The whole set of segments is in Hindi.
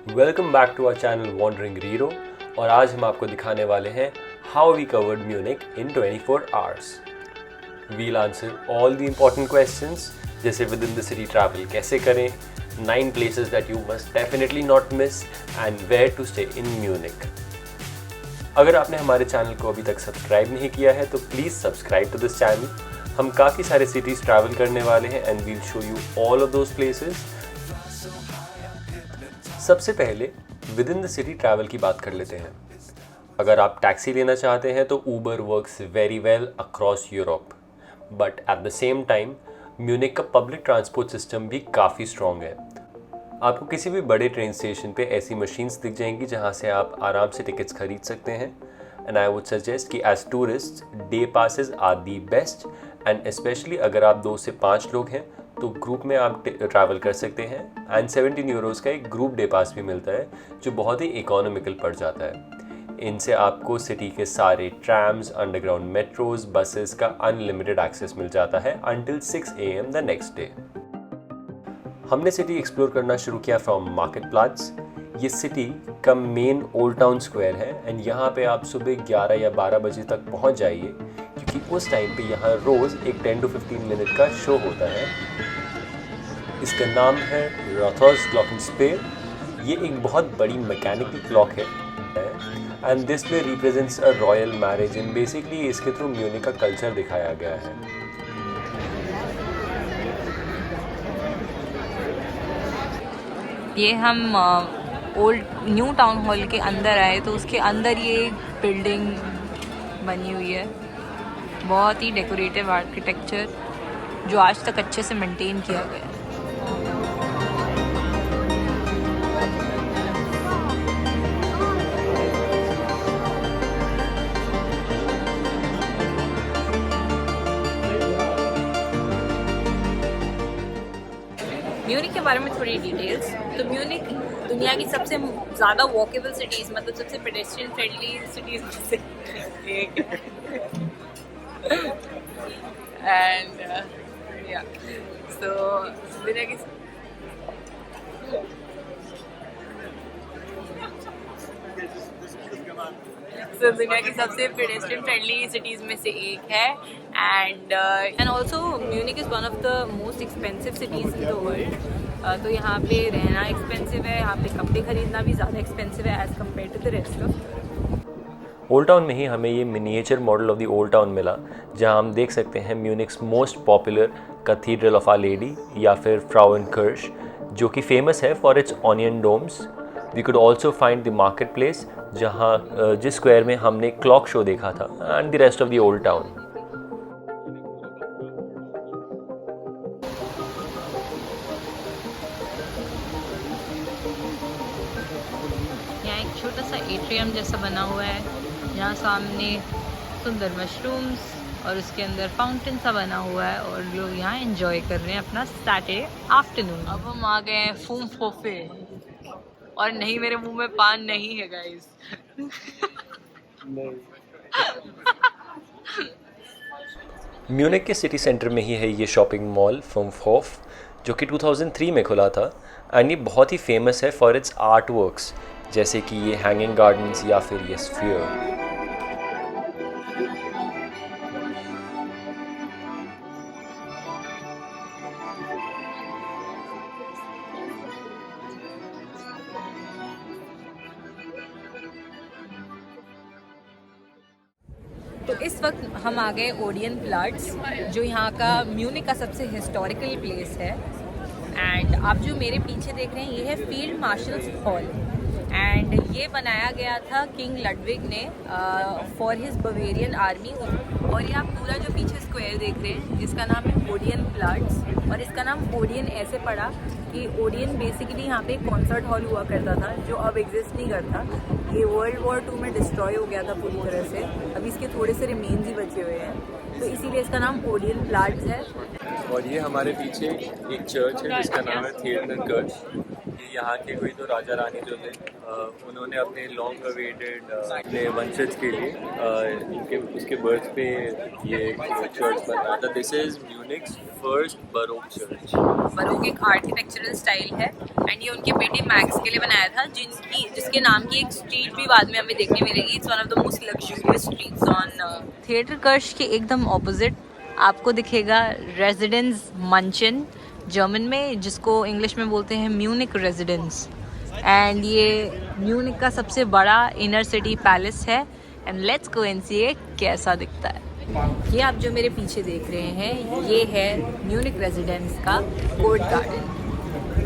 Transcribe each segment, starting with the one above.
Welcome back to our channel wandering rero और आज हम आपको दिखाने वाले हैं how we covered Munich in 24 hours. We'll answer all the important questions जैसे within the city travel कैसे करें, 9 places that you must definitely not miss and where to stay in Munich. अगर आपने हमारे चैनल को अभी तक सब्सक्राइब नहीं किया है तो please subscribe to this channel. हम काफ़ी सारे सिटीज़ ट्रैवल करने वाले हैं and we'll show you all of those places. सबसे पहले within the city travel की बात कर लेते हैं। अगर आप टैक्सी लेना चाहते हैं तो Uber works very well across Europe, but at the same time Munich का पब्लिक ट्रांसपोर्ट सिस्टम भी काफ़ी स्ट्रॉन्ग है। आपको किसी भी बड़े ट्रेन स्टेशन पे ऐसी मशीन्स दिख जाएंगी जहां से आप आराम से टिकट्स खरीद सकते हैं। एंड आई वुड सजेस्ट कि as tourist day passes are the best, and specially अगर आप 2 से 5 लोग हैं तो ग्रुप में आप ट्रैवल कर सकते हैं। एंड 17 यूरोज़ का एक ग्रुप डे पास भी मिलता है जो बहुत ही इकोनॉमिकल पड़ जाता है। इनसे आपको सिटी के सारे ट्रैम्स, अंडरग्राउंड मेट्रोज, बसेस का अनलिमिटेड एक्सेस मिल जाता है until 6 AM the next day. हमने सिटी एक्सप्लोर करना शुरू किया फ्रॉम मार्केट प्लाट्स। ये सिटी का मेन ओल्ड टाउन स्क्वायर है एंड यहाँ पे आप सुबह 11 या 12 बजे तक पहुँच जाइए क्योंकि उस टाइम पे यहाँ रोज़ एक 10 to 15 मिनट का शो होता है। इसका नाम है रॉथर्स ग्लॉकेनस्पेयर। ये एक बहुत बड़ी मैकेनिकल क्लॉक है and this play represents a royal marriage in basically इसके थ्रू म्यूनिक का कल्चर दिखाया गया है। ये हम ओल्ड न्यू टाउन हॉल के अंदर आए तो उसके अंदर ये बिल्डिंग बनी हुई है। बहुत ही डेकोरेटिव आर्किटेक्चर जो आज तक अच्छे से मेंटेन किया गया है। म्यूनिक के बारे में थोड़ी डिटेल्स। तो म्यूनिक दुनिया की सबसे ज़्यादा वॉकेबल सिटीज़, मतलब सबसे पेडेस्ट्रियन फ्रेंडली सिटीज़ में से एक है। एंड या सो दुनिया की सबसे पेडेस्ट्रियन फ्रेंडली सिटीज़ में से एक है। And also Munich is one of the most expensive cities in the world. तो यहाँ पे रहना एक्सपेंसिव है, यहाँ पे कपड़े खरीदना भी ज़्यादा एक्सपेंसिव है as compare to the rest of. Old town में ही हमें ये miniature model of the old town मिला जहाँ हम देख सकते हैं Munich's most popular cathedral of our lady या फिर फ्राउएनकirch जो कि फेमस है for its onion domes. We could also find the market place जहाँ जिस स्क्वायर में हमने क्लॉक शो देखा था and the rest of the old town. यहाँ एक छोटा सा एट्रियम जैसा बना हुआ है जहाँ सामने सुंदर मशरूम्स और उसके अंदर फाउंटेन सा बना हुआ है और लोग यहाँ एंजॉय कर रहे हैं अपना सैटरडे आफ्टरनून। अब हम आ गए हैं फूम फोफे और नहीं, मेरे मुंह में पान नहीं है गाइस। म्यूनिक के सिटी सेंटर में ही है ये शॉपिंग मॉल फूमहोफ जो कि 2003 में खुला था एंड ये बहुत ही फेमस है फॉर इट्स आर्ट वर्क्स जैसे कि ये हैंगिंग गार्डन्स या फिर ये स्फीयर। तो इस वक्त हम आ गए ओडियन प्लाट्स जो यहाँ का म्यूनिक का सबसे हिस्टोरिकल प्लेस है। एंड आप जो मेरे पीछे देख रहे हैं ये है फील्ड मार्शल्स हॉल एंड ये बनाया गया था किंग लडविग ने फॉर हिज बवेरियन आर्मी। और ये आप पूरा जो पीछे स्क्वायर देख रहे हैं इसका नाम है ओडियन प्लाट्स और इसका नाम ओडियन ऐसे पड़ा कि ओडियन बेसिकली यहाँ पे एक कॉन्सर्ट हॉल हुआ करता था जो अब एग्जिस्ट नहीं करता। ये World War II में डिस्ट्रॉय हो गया था पूरी तरह से, अभी इसके थोड़े से रिमेन्स ही बचे हुए हैं तो इसीलिए इसका नाम ओडियन प्लाट्स है। और ये हमारे पीछे एक चर्च है जिसका नाम है थिएटरkirch। यहाँ के कोई तो राजा रानी जो थे उन्होंने अपने लॉन्ग अवेटेड अपने वंशज के लिए उनके उसके बर्थ पे ये चर्च बनवाया था। This is Munich's first baroque church. Baroque एक आर्किटेक्चरल स्टाइल है एंड ये उनके बेटे मैक्स के लिए बनाया था, जिसके नाम की एक स्ट्रीट भी बाद में हमें देखने मिलेगी। It's one of the most luxurious streets on theatre curse के एकदम ऑपोजिट आपको दिखेगा रेजिडेंस मंचन जर्मन में, जिसको इंग्लिश में बोलते हैं म्यूनिक रेजिडेंस। एंड ये म्यूनिक का सबसे बड़ा इनर सिटी पैलेस है एंड लेट्स गो एंड सी कैसा दिखता है। ये आप जो मेरे पीछे देख रहे हैं ये है म्यूनिक रेजिडेंस का कोर्ट गार्डन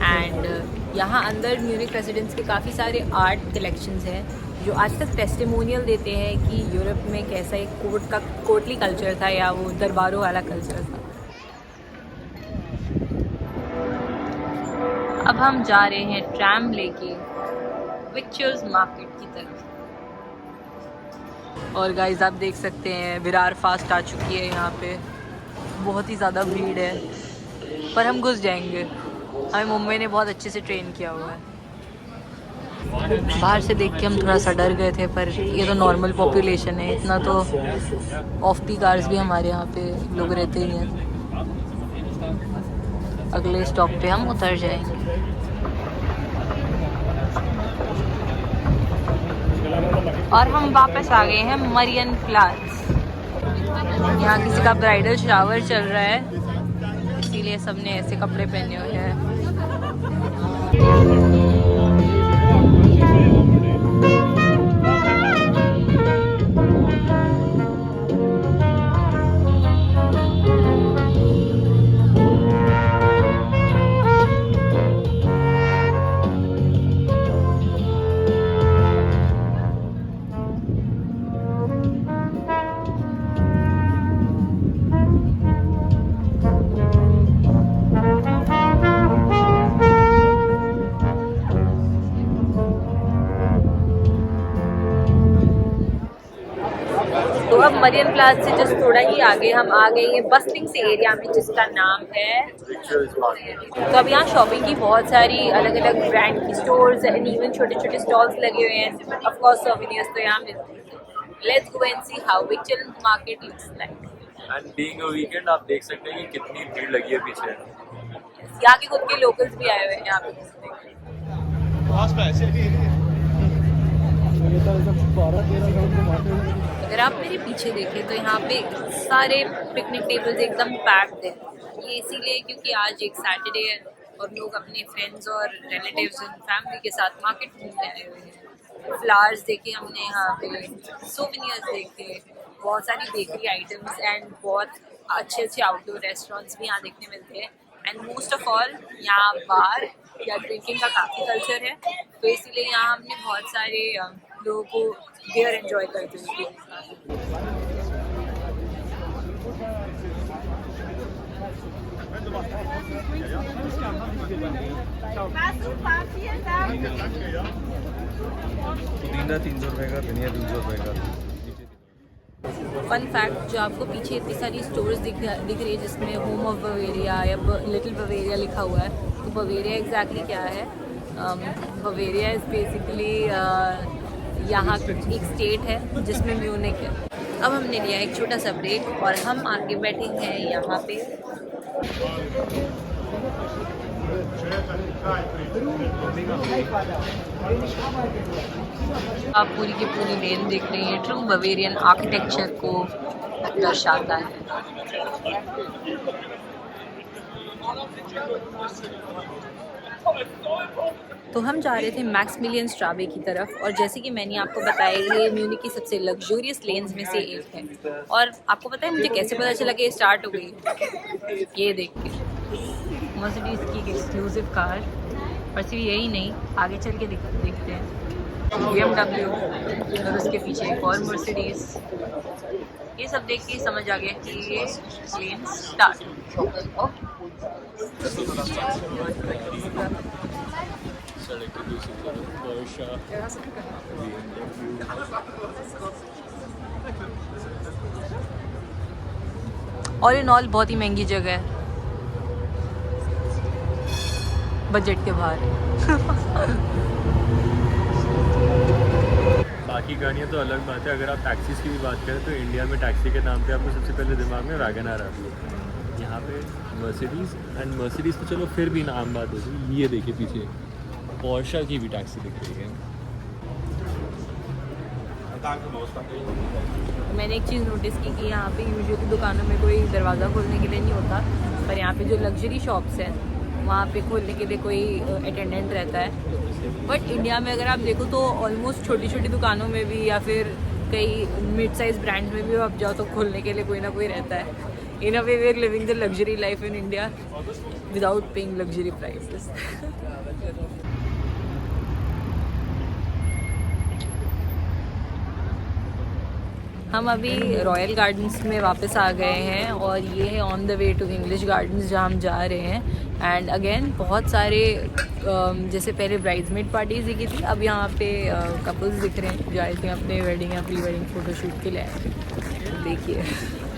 एंड यहाँ अंदर म्यूनिक रेजिडेंस के काफ़ी सारे आर्ट कलेक्शंस हैं जो आज तक टेस्टिमोनियल देते हैं कि यूरोप में कैसा एक कोर्टली कल्चर था या वो दरबारों वाला कल्चर था। अब हम जा रहे हैं ट्रैम लेके विक्चर्स मार्केट की तरफ। और गाइस आप देख सकते हैं विरार फास्ट आ चुकी है, यहाँ पे बहुत ही ज़्यादा भीड़ है पर हम घुस जाएंगे। हमें मुंबई ने बहुत अच्छे से ट्रेन किया हुआ है। बाहर से देख के हम थोड़ा सा डर गए थे पर ये तो नॉर्मल पॉपुलेशन है, इतना तो ऑफ पी कार्स भी हमारे यहाँ पे लोग रहते ही हैं। अगले स्टॉप पे हम उतर जाएंगे। और हम वापस आ गए हैं मरियन प्लाट्स। यहाँ किसी का ब्राइडल शावर चल रहा है इसीलिए सबने ऐसे कपड़े पहने हुए हैं। तो अब मरियन प्लाजा से जस्ट थोड़ा ही आगे हम आ गए हैं बस्टिंग से एरिया में जिसका नाम है तो अब यहाँ शॉपिंग की बहुत सारी अलग अलग ब्रांड की स्टोर्स एंड इवन छोटे छोटे स्टॉल्स लगे हुए हैं। ऑफ कोर्स सोवेनियर्स तो यहाँ मिलते हैं। Let's go and see how Viktualien market looks like. And being a weekend आप देख सकते हैं कि कितनी भीड़ लगी है पीछे। यहाँ के खुद के लोकल्स भी आए हुए हैं यहाँ पे। अगर आप मेरे पीछे देखें तो यहाँ पे सारे पिकनिक टेबल्स एकदम पैक्ड हैं। ये इसीलिए क्योंकि आज एक सैटरडे है और लोग अपने फ्रेंड्स और रिलेटिव्स एंड फैमिली के साथ मार्केट घूमने आए हुए हैं। फ्लावर्स देखे हमने यहाँ पे, सोवेनियर्स देखे, बहुत सारी बेकरी आइटम्स एंड बहुत अच्छे अच्छे आउटडोर रेस्टोरेंट्स भी यहाँ देखने मिलते हैं। एंड मोस्ट ऑफ ऑल यहाँ बार या ड्रिंकिंग का काफ़ी कल्चर है तो इसीलिए यहाँ हमने बहुत सारे लोगों को बियर एंजॉय करते हुए। पुदीना 300 रुपये का, धनिया 300 रुपये का। फन फैक्ट, जो आपको पीछे इतनी सारी स्टोर्स दिख रही है जिसमें होम ऑफ बवेरिया या लिटिल बवेरिया लिखा हुआ है, तो बवेरिया एग्जैक्टली क्या है? बवेरिया इज़ बेसिकली यहाँ एक स्टेट है जिसमें म्यूनिक है। अब हमने लिया एक छोटा सा ब्रेक और हम आके बैठे हैं यहाँ पे। आप पूरी की पूरी लेन देख रही हैं, ट्रू बवेरियन आर्किटेक्चर को दर्शाता है। तो हम जा रहे थे मैक्सिमिलियन स्ट्रावे की तरफ और जैसे कि मैंने आपको बताया ये म्यूनिक की सबसे लग्जूरियस लेन्स में से एक है। और आपको पता है मुझे कैसे पता चला कि ये स्टार्ट हो गई? ये देख के मर्सिडीज़ की एक एक्सक्लूसिव कार। और सिर्फ यही नहीं, आगे चल के देखते हैं BMW और उसके पीछे एक और मर्सिडीज़। ये सब देख के समझ आ गया कि ये लेन स्टार्ट हो। ऑल इन ऑल बहुत ही महंगी जगह है। बजट के बाहर। बाकी गाड़ियाँ तो अलग बात है। अगर आप टैक्सीज़ की भी बात करें तो इंडिया में टैक्सी के नाम पे आपको सबसे पहले दिमाग में वैगनआर आती है। यहाँ पे मर्सिडीज़, एंड मर्सिडीज़ तो चलो फिर भी आम बात होगी। ये देखिए पीछे पोर्शा की भी टैक्सी दिख रही है। मैंने एक चीज़ नोटिस की कि यहाँ पे यूजुअली दुकानों में कोई दरवाज़ा खोलने के लिए नहीं होता, पर यहाँ पे जो लग्जरी शॉप्स हैं वहाँ पे खोलने के लिए कोई अटेंडेंट रहता है। बट इंडिया में अगर आप देखो तो ऑलमोस्ट छोटी छोटी दुकानों में भी या फिर कई मिड साइज ब्रांड में भी आप जाओ तो खोलने के लिए कोई ना कोई रहता है। In a way we are living the luxury life in India without paying luxury prices. हम अभी रॉयल गार्डन्स में वापस आ गए हैं और ये है on the way to English gardens जहाँ हम जा रहे हैं। एंड अगेन बहुत सारे जैसे पहले ब्राइड्समेड पार्टीज दिखी थी, अब यहाँ पे कपल्स दिख रहे हैं जो आई थिंक अपने वेडिंग या प्री वेडिंग फ़ोटोशूट के लिए आए थे। तो देखिए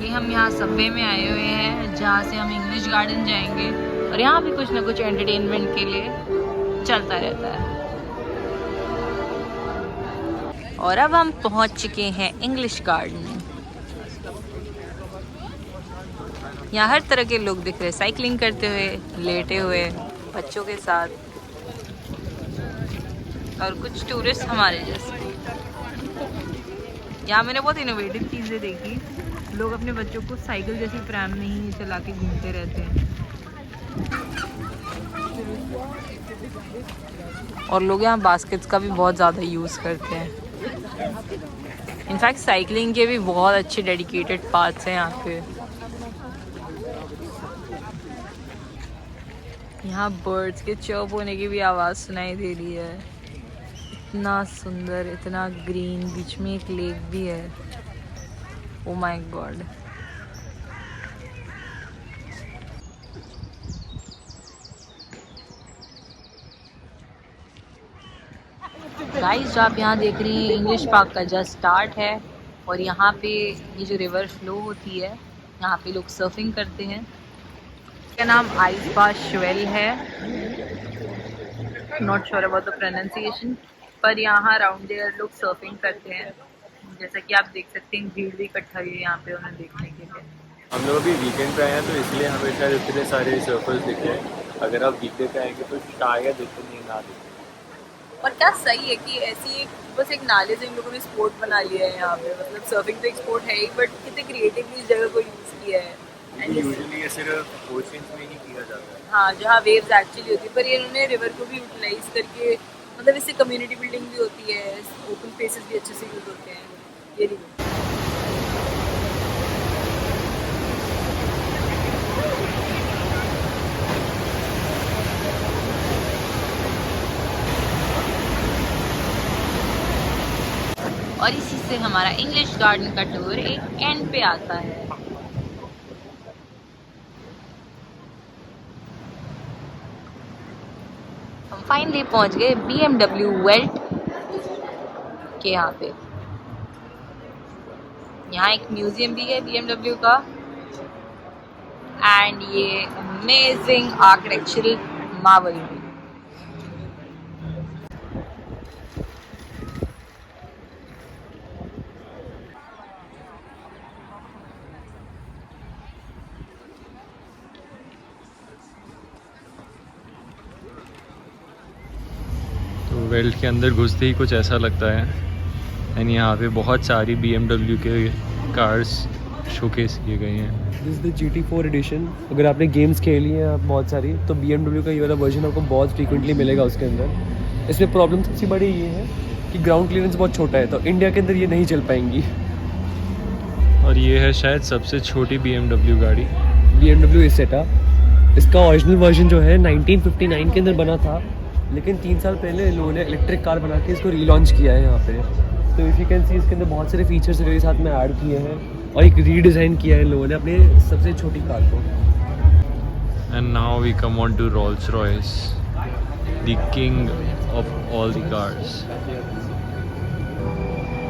ये हम यहाँ सबवे में आए हुए हैं जहाँ से हम इंग्लिश गार्डन जाएंगे और यहाँ भी कुछ ना कुछ एंटरटेनमेंट के लिए चलता रहता है। और अब हम पहुंच चुके हैं इंग्लिश गार्डन। यहाँ हर तरह के लोग दिख रहे हैं, साइकिलिंग करते हुए, लेटे हुए, बच्चों के साथ, और कुछ टूरिस्ट हमारे जैसे। यहाँ मैंने बहुत इनोवेटिव चीज़ें देखी। लोग अपने बच्चों को साइकिल जैसी प्रैम में ही चला के घूमते रहते हैं और लोग यहाँ बास्केट्स का भी बहुत ज़्यादा यूज़ करते हैं। इनफैक्ट साइकिलिंग के भी बहुत अच्छे डेडिकेटेड पाथ्स हैं यहाँ पे। यहाँ बर्ड्स के चर्प होने की भी आवाज़ सुनाई दे रही है। इतना सुंदर, इतना ग्रीन, बीच में एक लेक भी है। Oh my God. गाइस जो आप यहाँ देख रही हैं इंग्लिश पार्क का जस्ट स्टार्ट है और यहाँ पे ये जो रिवर फ्लो होती है यहाँ पे लोग सर्फिंग करते हैं। इसका नाम आइस बार श्वेल है, not sure about the pronunciation, पर यहाँ अराउंड देयर लोग सर्फिंग करते हैं। जैसा कि आप देख सकते हैं भीड़ भी इकट्ठा हुई है यहाँ पे उन्हें देखने के लिए। हम लोग अभी वीकेंड पे आए हैं तो इसलिए हमें शायद इतने सारे सर्फर्स दिख रहे हैं। अगर आप वीकडे पे आएंगे तो शायद इतने ना दिखे। और क्या सही है कि ऐसी एक बस एक नाले से इन लोगों ने स्पोर्ट बना लिया है यहाँ पे। मतलब सर्फिंग तो एक स्पोर्ट है ही, बट कितने क्रिएटिवली इस जगह को यूज़ किया है। यूजुअली ये सिर्फ ओशंस में ही किया जाता है। हाँ, जहाँ वेव्स एक्चुअली होती है, पर ये इन्होंने रिवर को भी यूटिलाइज करके, मतलब इससे कम्युनिटी बिल्डिंग भी होती है, ओपन स्पेसेस भी अच्छे से यूज होते हैं। ये नहीं और इसी से हमारा इंग्लिश गार्डन का टूर एक एंड पे आता है। हम फाइनली पहुंच गए BMW वेल्ट के यहाँ पे। यहाँ एक म्यूजियम भी है BMW का एंड ये अमेजिंग आर्किटेक्चरल मार्वल भी। वेल्ट के अंदर घुसते ही कुछ ऐसा लगता है। एंड यहाँ पे बहुत सारी BMW के कार्स शोकेस किए गए हैं। This is the GT4 edition. अगर आपने गेम्स खेली हैं आप बहुत सारी, तो BMW का ये वाला वर्जन आपको बहुत फ्रीक्वेंटली मिलेगा उसके अंदर। इसमें प्रॉब्लम सबसे बड़ी ये है कि ग्राउंड क्लियरेंस बहुत छोटा है, तो इंडिया के अंदर ये नहीं चल पाएंगी। और ये है शायद सबसे छोटी BMW गाड़ी। BMW Isetta। इसका ओरिजिनल वर्जन जो है 1959 के अंदर बना था, लेकिन 3 साल पहले इन लोगों ने इलेक्ट्रिक कार बना के इसको रीलॉन्च किया है यहाँ पे। तो इफ़ यू कैन सी इसके अंदर बहुत सारे फीचर्स इसके साथ में ऐड किए हैं और एक रीडिज़ाइन किया है इन लोगों ने अपने सबसे छोटी कार को। And now we come on to Rolls Royce, the king of all the cars.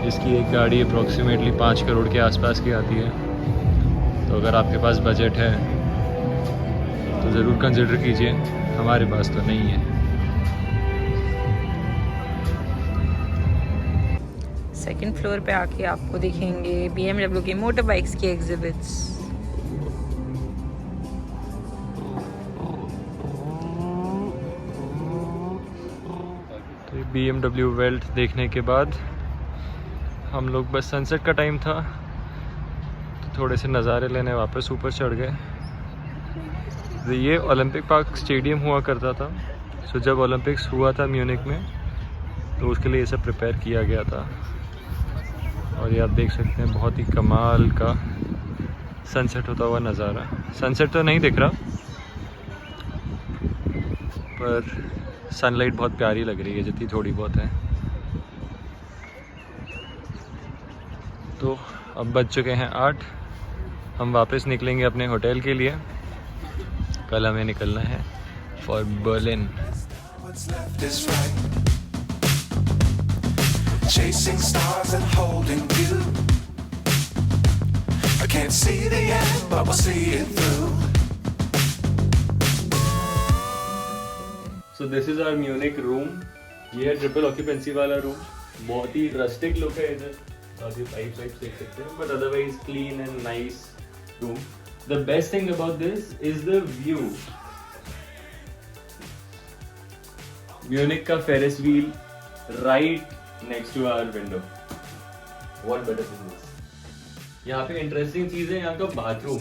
इसकी एक गाड़ी अप्रॉक्सीमेटली 5 करोड़ के आसपास की आती है। तो अगर आपके पास बजट है तो तो ज़रूर कंसिडर कीजिए, हमारे पास तो नहीं है। सेकंड फ्लोर पे आके आपको दिखेंगे BMW की मोटर बाइक्स की एग्जिबिट्स। तो BMW वेल्ट देखने के बाद हम लोग बस सनसेट का टाइम था तो थोड़े से नज़ारे लेने वापस ऊपर चढ़ गए। तो ये ओलंपिक पार्क स्टेडियम हुआ करता था। सो जब ओलंपिक्स हुआ था म्यूनिक में तो उसके लिए ये सब प्रिपेयर किया गया था। और ये आप देख सकते हैं बहुत ही कमाल का सनसेट होता हुआ नज़ारा। सनसेट तो नहीं दिख रहा पर सनलाइट बहुत प्यारी लग रही है जितनी थोड़ी बहुत है। तो अब बज चुके हैं 8। हम वापस निकलेंगे अपने होटल के लिए। कल हमें निकलना है for Berlin. What's left is right. Chasing stars and holding you. I can't see the end, but we'll see it through. So this is our Munich room. ये है ट्रिपल ऑक्यूपेंसी वाला रूम। बहुत ही रस्टिक लुक है इधर, काफी पाइप देख सकते हैं, but otherwise clean and nice room. The best thing about this is the view. Munich का ferris wheel right next to our window. What better than this. यहाँ पे इंटरेस्टिंग चीज है यहाँ का bathroom.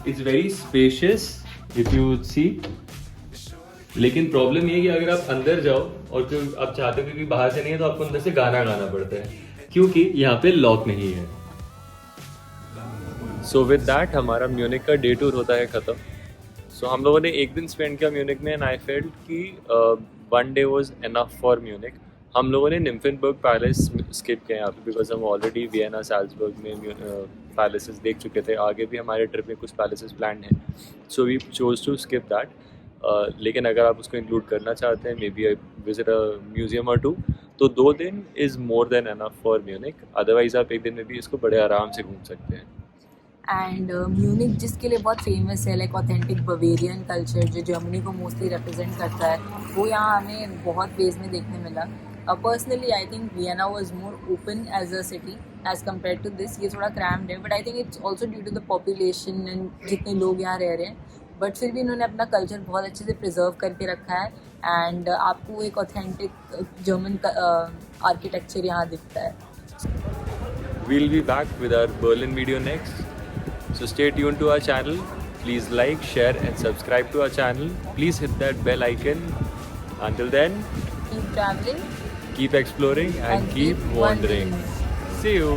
It's very spacious if you see, लेकिन प्रॉब्लम ये है कि अगर आप अंदर जाओ और फिर आप चाहते हो क्योंकि बाहर से नहीं है तो आपको अंदर से गाना गाना पड़ता है क्योंकि यहाँ पे लॉक नहीं है। सो विद दैट हमारा म्यूनिक का डे टूर होता है ख़त्म। सो हम लोगों ने एक दिन स्पेंड किया म्यूनिक में एंड आई फेल्ट कि 1 day was enough for Munich. हम लोगों ने निम्फेनबर्ग पैलेस स्किप किया यहाँ पे बिकॉज हम ऑलरेडी वियना साल्जबर्ग में पैलेसेस देख चुके थे। आगे भी हमारे ट्रिप में कुछ पैलेसेस प्लान हैं, so we chose to skip that. लेकिन अगर आप उसको इंक्लूड करना चाहते हैं, may be visit a museum और 2, तो 2 दिन is more than enough for Munich. Otherwise आप एक दिन में भी इसको बड़े आराम से घूम सकते हैं। एंड म्यूनिक जिसके लिए बहुत फेमस है, लाइक ऑथेंटिक बवेरियन कल्चर जो जर्मनी को मोस्टली रिप्रेजेंट करता है, वो यहाँ हमें बहुत वेज में देखने मिला। Personally I think Vienna was more open as a city as compare to this. ये थोड़ा क्रैम्ड है, but I think it's also due to the population and जितने लोग यहाँ रह रहे हैं, बट फिर भी इन्होंने अपना कल्चर बहुत अच्छे से प्रिजर्व करके रखा है। एंड आपको एक ऑथेंटिक जर्मन आर्किटेक्चर यहाँ दिखता है। We'll be back with our Berlin video next. So stay tuned to our channel. Please like, share and subscribe to our channel. Please hit that bell icon. Until then, Keep traveling keep exploring and keep wandering. See you.